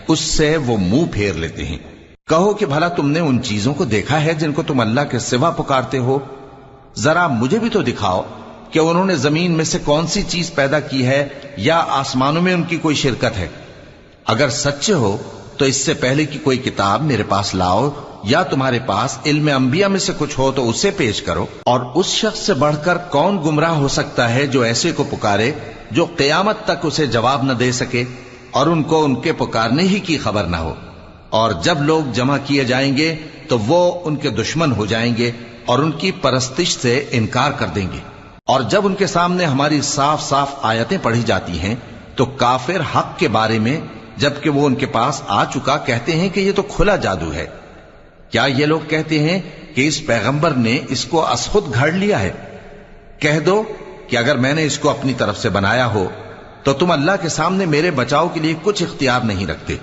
اس سے وہ منہ پھیر لیتے ہیں۔ کہو کہ بھلا تم نے ان چیزوں کو دیکھا ہے جن کو تم اللہ کے سوا پکارتے ہو؟ ذرا مجھے بھی تو دکھاؤ کہ انہوں نے زمین میں سے کون سی چیز پیدا کی ہے یا آسمانوں میں ان کی کوئی شرکت ہے؟ اگر سچے ہو تو اس سے پہلے کی کوئی کتاب میرے پاس لاؤ، یا تمہارے پاس علم انبیاء میں سے کچھ ہو تو اسے پیش کرو۔ اور اس شخص سے بڑھ کر کون گمراہ ہو سکتا ہے جو ایسے کو پکارے جو قیامت تک اسے جواب نہ دے سکے اور ان کو ان کے پکارنے ہی کی خبر نہ ہو۔ اور جب لوگ جمع کیے جائیں گے تو وہ ان کے دشمن ہو جائیں گے اور ان کی پرستش سے انکار کر دیں گے۔ اور جب ان کے سامنے ہماری صاف صاف آیتیں پڑھی جاتی ہیں تو کافر حق کے بارے میں جبکہ وہ ان کے پاس آ چکا کہتے ہیں کہ یہ تو کھلا جادو ہے۔ کیا یہ لوگ کہتے ہیں کہ اس پیغمبر نے اس کو از خود گھڑ لیا ہے؟ کہہ دو کہ اگر میں نے اس کو اپنی طرف سے بنایا ہو تو تم اللہ کے سامنے میرے بچاؤ کے لیے کچھ اختیار نہیں رکھتے۔